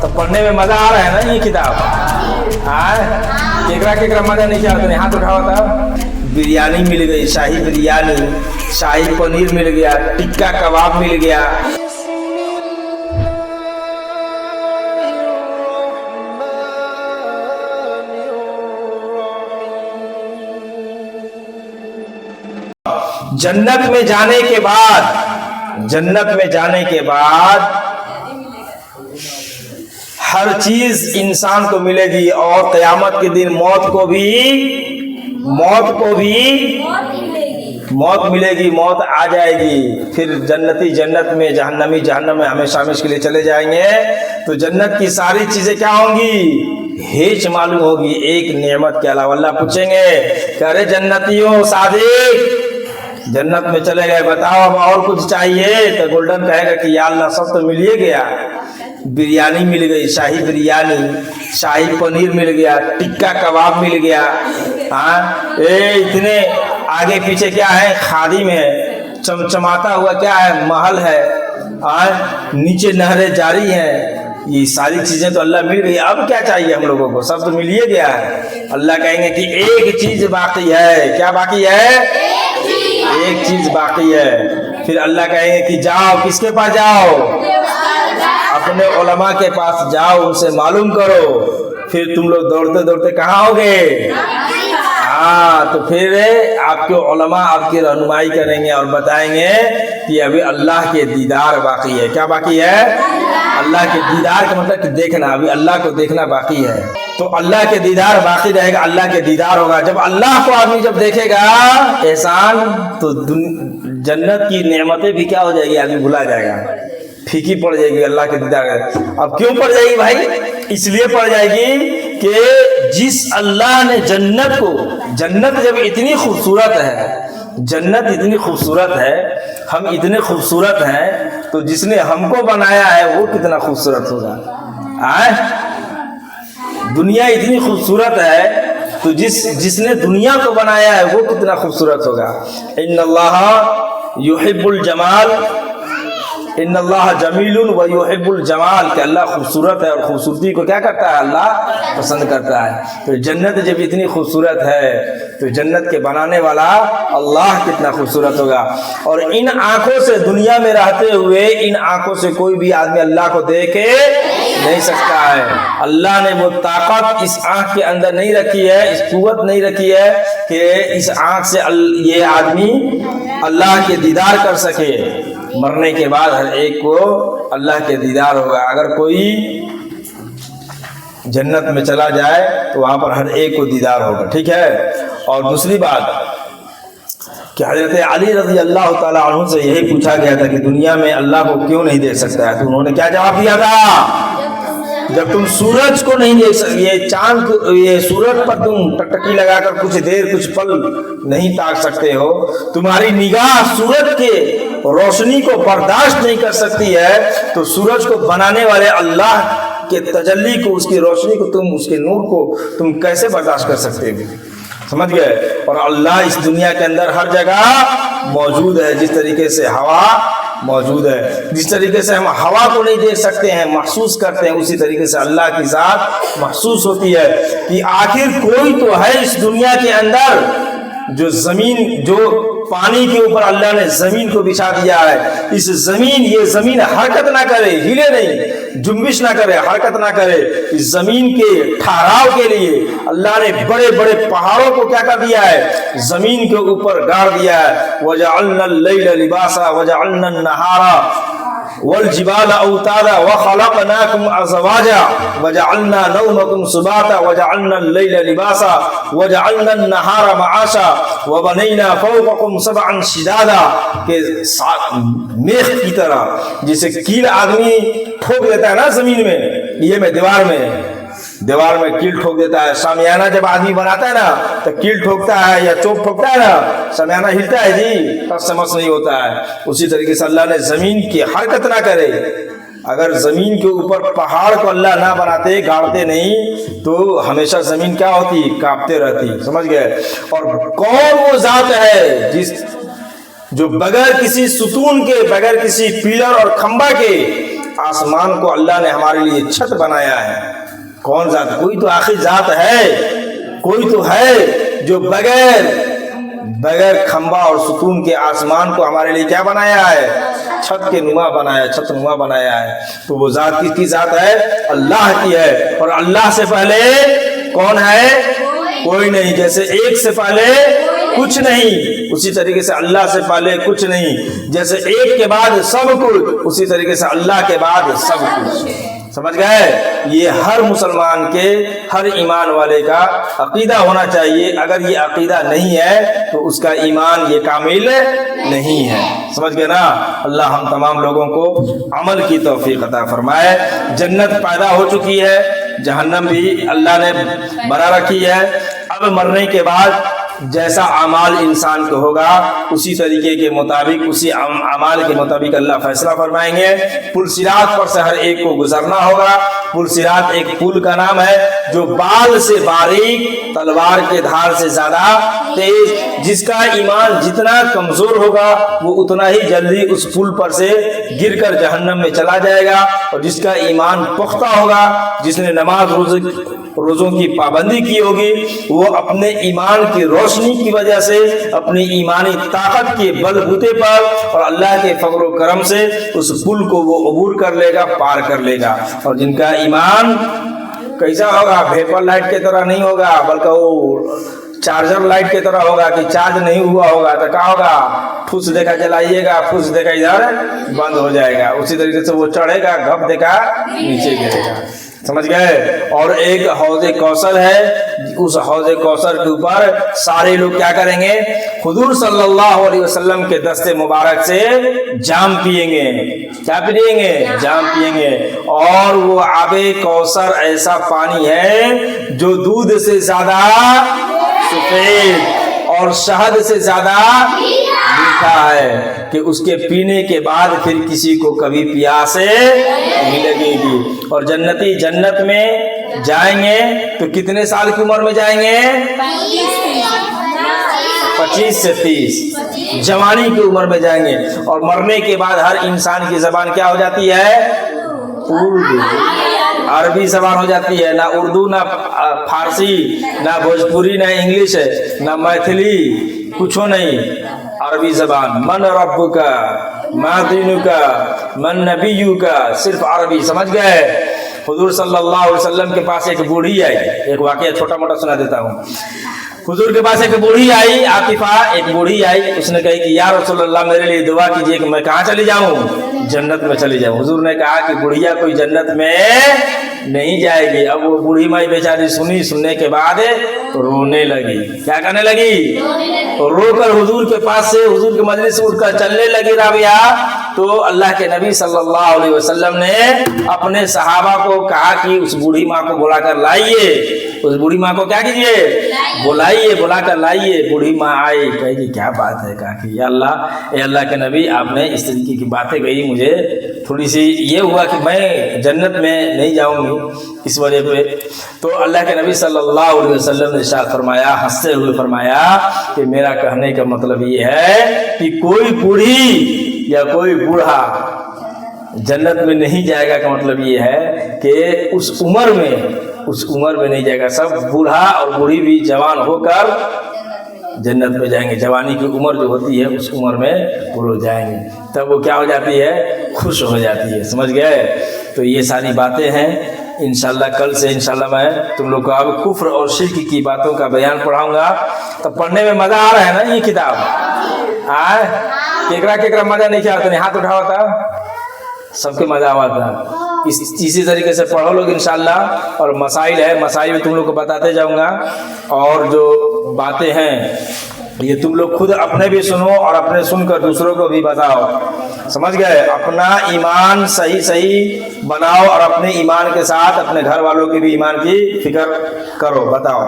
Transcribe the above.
तो पढ़ने में मजा आ रहा है ना ये किताब? केकरा केकरा मजा नहीं चाहते नहीं, हाथ उठाओ तब। बिरयानी मिल गई, शाही बिरयानी, शाही पनीर मिल गया, टिक्का कबाब मिल गया। जन्नत में जाने के बाद, जन्नत में जाने के बाद हर चीज इंसान को मिलेगी और क़यामत के दिन मौत को भी मौत मिलेगी, मौत आ जाएगी। फिर जन्नती जन्नत में, जहन्नमी जहन्नम में हमेशा हमेशा के लिए चले जाएंगे। तो जन्नत की सारी चीजें क्या होंगी? हेच मालूम होगी, एक नेमत के अलावा। अल्लाह पूछेंगे कि अरे जन्नतियों, सादिक जन्नत में चले गए, बताओ अब और कुछ चाहिए? तो गोल्डन कहेगा कि या अल्लाह सब तो मिल ही गया। बिरयानी मिल गई, शाही बिरयानी, शाही पनीर मिल गया, टिक्का कबाब मिल गया। हाँ, इतने आगे पीछे क्या है? खादी में चमचमाता हुआ क्या है? महल है। नीचे नहरें जारी हैं। ये सारी चीजें तो अल्लाह मिल गई, अब क्या चाहिए हम लोगों को? सब तो मिल ही गया है। अल्लाह कहेंगे कि एक चीज बाकी है। क्या बाकी है? एक चीज बाकी है। फिर अल्लाह कहेंगे कि जाओ, किसके पास जाओ? अपने उलमा के पास जाओ, उनसे मालूम करो। फिर तुम लोग दौड़ते दौड़ते कहाँ होगे? हाँ, तो फिर आपके उलमा आपकी रहनुमाई करेंगे और बताएंगे कि अभी अल्लाह के दीदार बाकी है। क्या बाकी है? अल्लाह के दीदार का मतलब कि देखना, अभी अल्लाह को देखना बाकी है। तो अल्लाह के दीदार बाकी रहेगा, अल्लाह के दीदार होगा। जब अल्लाह को आदमी जब देखेगा एहसान, तो जन्नत की नेमतें भी क्या हो जाएगी? आदमी भुला जाएगा, फीकी पड़ जाएगी अल्लाह के दीदार। अब क्यों पड़ जाएगी भाई? इसलिए पड़ जाएगी कि जिस अल्लाह ने जन्नत को, जन्नत जब इतनी खूबसूरत है, जन्नत इतनी खूबसूरत है, हम इतने खूबसूरत हैं, तो जिसने हमको बनाया है वो कितना खूबसूरत होगा। दुनिया इतनी खूबसूरत है, तो जिसने दुनिया को बनाया है वो कितना खूबसूरत होगा। इन्नल्लाह युहिब्बुल जमाल, इन्नल्लाह जमीलुन व युहिब्बुल जमाल, कि अल्लाह खूबसूरत है और खूबसूरती को क्या करता है? अल्लाह पसंद करता है। तो जन्नत जब इतनी खूबसूरत है, तो जन्नत के बनाने वाला अल्लाह कितना खूबसूरत होगा। और इन आंखों से, दुनिया में रहते हुए इन आंखों से कोई भी आदमी अल्लाह को देखे नहीं सकता है। अल्लाह ने वो ताकत इस आंख के अंदर नहीं रखी है, इस कुव्वत नहीं रखी है कि इस आंख से ये आदमी अल्लाह के दीदार कर सके। मरने के बाद हर एक को अल्लाह के दीदार होगा। अगर कोई जन्नत में चला जाए तो वहां पर हर एक को दीदार होगा, ठीक है। और दूसरी बात कि हज़रत अली रज़ी अल्लाह ताला अन्हु से यही पूछा गया था कि दुनिया में अल्लाह को क्यों नहीं देख सकता है? तो उन्होंने क्या जवाब दिया था? जब तुम सूरज को नहीं देख सकते, ये चांद, ये सूरज पर तुम टकटकी लगाकर कुछ देर, कुछ पल नहीं ताक सकते हो, तुम्हारी निगाह सूरज के रोशनी को बर्दाश्त नहीं कर सकती है, तो सूरज को बनाने वाले अल्लाह के तजल्ली को, उसकी रोशनी को, तुम उसके नूर को तुम कैसे बर्दाश्त कर सकते हो? समझ गए? और अल्लाह इस दुनिया के अंदर हर जगह मौजूद है। जिस तरीके से हवा मौजूद है, जिस तरीके से हम हवा को नहीं देख सकते हैं, महसूस करते हैं, उसी तरीके से अल्लाह की ज़ात महसूस होती है कि आखिर कोई तो है इस दुनिया के अंदर जो जमीन, जो पानी के ऊपर अल्लाह ने जमीन को बिछा दिया है। इस जमीन, ये जमीन हरकत ना करे, हिले नहीं, जुम्बिश ना करे, हरकत ना करे। इस जमीन के ठहराव के लिए अल्लाह ने बड़े बड़े पहाड़ों को क्या कर दिया है? जमीन के ऊपर गाड़ दिया है। वजअलना अल-लैला लिबासा वजअलना अन-नहारा वल जिबाला औतादा व खलकनाकुम अज़वाजा वजअलना नौमकुम सुबाता वजअलना अल-लैला लिबासा वजअलना अन-नहारा मआशा व बनैना फौककुम सबअन शिदादा, के मेख की तरह जैसे कील आदमी ठोक देता है ना जमीन में, ये में दीवार में कील ठोक देता है। शामियाना जब आदमी बनाता है ना तो कील ठोकता है या चोप ठोकता है ना, शामियाना हिलता है जी, टस से मस नहीं होता है। उसी तरीके से अल्लाह ने जमीन की हरकत ना करे। अगर जमीन के ऊपर पहाड़ को अल्लाह ना बनाते, गाड़ते नहीं, तो हमेशा जमीन क्या होती? कांपते रहती। समझ गए? और कौन वो जात है जो बगैर किसी सुतून के, बगैर किसी पिलर और खंबा के आसमान को अल्लाह ने हमारे लिए छत बनाया है। कौन ज़ात? कोई तो आखिर ज़ात है, कोई तो है जो बगैर खंबा और सुकून के आसमान को हमारे लिए क्या बनाया है? छत के नुमा बनाया, छत नुमा बनाया है। तो वो ज़ात किसकी ज़ात है? अल्लाह की है। और अल्लाह से पहले कौन है? कोई नहीं। जैसे एक से पहले कुछ नहीं, उसी तरीके से अल्लाह से पहले कुछ नहीं। जैसे एक के बाद सब कुछ, उसी तरीके से अल्लाह के बाद सब कुछ। समझ गए? ये हर मुसलमान के, हर ईमान वाले का अकीदा होना चाहिए। अगर ये अकीदा नहीं है तो उसका ईमान ये कामिल नहीं है। समझ गए ना? अल्लाह हम तमाम लोगों को अमल की तौफीक अता फरमाए। जन्नत पैदा हो चुकी है, जहन्नम भी अल्लाह ने बना रखी है। अब मरने के बाद जैसा अमाल इंसान को होगा उसी तरीके के मुताबिक, उसी अमाल के मुताबिक अल्लाह फैसला फरमाएंगे। पुल सिरात पर से हर एक को गुजरना होगा। पुल सिरात एक पुल का नाम है जो बाल से बारीक, तलवार के धार से ज्यादा तेज, जिसका ईमान जितना कमजोर होगा वो उतना ही जल्दी उस पुल पर से गिरकर जहन्नम में चला जाएगा। और जिसका ईमान पुख्ता होगा, जिसने नमाज रोजों की पाबंदी की होगी, वो अपने ईमान की रोशनी की वजह से, अपनी ईमानी ताकत के बलबूते पर और अल्लाह के फजल व करम से उस पुल को वो अबूर कर लेगा, पार कर लेगा। और जिनका ईमान कैसा होगा? वेपर लाइट की तरह नहीं होगा, बल्कि वो चार्जर लाइट की तरह होगा कि चार्ज नहीं हुआ होगा तो क्या होगा? फुस देखा जलाइएगा, फुस देखा इधर बंद हो जाएगा। उसी तरीके से वो चढ़ेगा, घप देखा नीचे गिरेगा। समझ गए? और एक हौज़े कौसर है, उस हौज़े कौसर के ऊपर सारे लोग क्या करेंगे? हुजूर सल्लल्लाहु अलैहि वसल्लम के दस्ते मुबारक से जाम पिएंगे। क्या पिएंगे? जाम पिएंगे। और वो आबे कौसर ऐसा पानी है जो दूध से ज्यादा सफेद और शहद से ज्यादा मीठा है कि उसके पीने के बाद फिर किसी को कभी प्यास नहीं लगेगी। और जन्नती जन्नत में जाएंगे तो कितने साल की उम्र में जाएंगे? 25 से 30 जवानी की उम्र में जाएंगे। और मरने के बाद हर इंसान की जबान क्या हो जाती है? उर्दू, अरबी जबान हो जाती है। ना उर्दू, ना फारसी, ना भोजपुरी, ना इंग्लिश, ना मैथिली, कुछ नहीं, अरबी जबान। मन रब्बुका, मा दीनुका, मन नबियुका, सिर्फ अरबी। समझ गए? हुजूर सल्लल्लाहु अलैहि वसल्लम के पास एक बूढ़ी आई। एक वाकया छोटा मोटा सुना देता हूँ। हुजूर के पास एक बूढ़ी आई, आतिफा, एक बूढ़ी आई। उसने कही कि या रसूलल्लाह मेरे लिए दुआ कीजिए कि मैं कहाँ चली जाऊँ? जन्नत में चली जाऊँ। हुजूर ने कहा कि बुढ़िया कोई जन्नत में नहीं जाएगी। अब वो बूढ़ी माई बेचारी सुनने के बाद रोने लगी। क्या करने लगी? रोकर हुजूर के पास से, हुजूर के मजलिस से उठकर चलने लगी राबिया। तो अल्लाह के नबी सल्लल्लाहु अलैहि वसल्लम ने अपने सहाबा को कहा कि उस बूढ़ी माँ को बुलाकर लाइए। उस बूढ़ी माँ को क्या कीजिए? बुलाइए, बुलाकर लाइए। बूढ़ी माँ आई, कहेगी क्या बात है? कहा कि या अल्लाह के नबी, आपने इस तरीके की बातें कही, मुझे थोड़ी सी ये हुआ कि मैं जन्नत में नहीं जाऊंगी इस वजह पे। तो अल्लाह के नबी सल्लल्लाहु अलैहि वसल्लम ने इरशाद फरमाया, हंसते हुए फरमाया कि मेरा कहने का मतलब ये है कि कोई बूढ़ी या कोई बूढ़ा जन्नत में नहीं जाएगा का मतलब ये है कि उस उम्र में नहीं जाएगा। सब बूढ़ा और बूढ़ी भी जवान होकर जन्नत में जाएंगे। जवानी की उम्र जो होती है उस उम्र में वो लोग जाएंगे, तब वो क्या हो जाती है? खुश हो जाती है। समझ गए? तो ये सारी बातें हैं। इंशाल्लाह कल से इंशाल्लाह मैं तुम लोग को अब कुफ्र और शिर्क की बातों का बयान पढ़ाऊंगा। तो पढ़ने में मजा आ रहा है ना? ये किताब आए केकरा मजा नहीं क्या? तो हाथ उठाओ था, सबके मजा आवा था। इसी तरीके से पढ़ो लोग इंशाल्लाह। और मसाइल है, मसाइल तुम लोग को बताते जाऊंगा। और जो बातें हैं ये तुम लोग खुद अपने भी सुनो और अपने सुनकर दूसरों को भी बताओ। समझ गए? अपना ईमान सही बनाओ और अपने ईमान के साथ अपने घर वालों के भी ईमान की फिक्र करो, बताओ।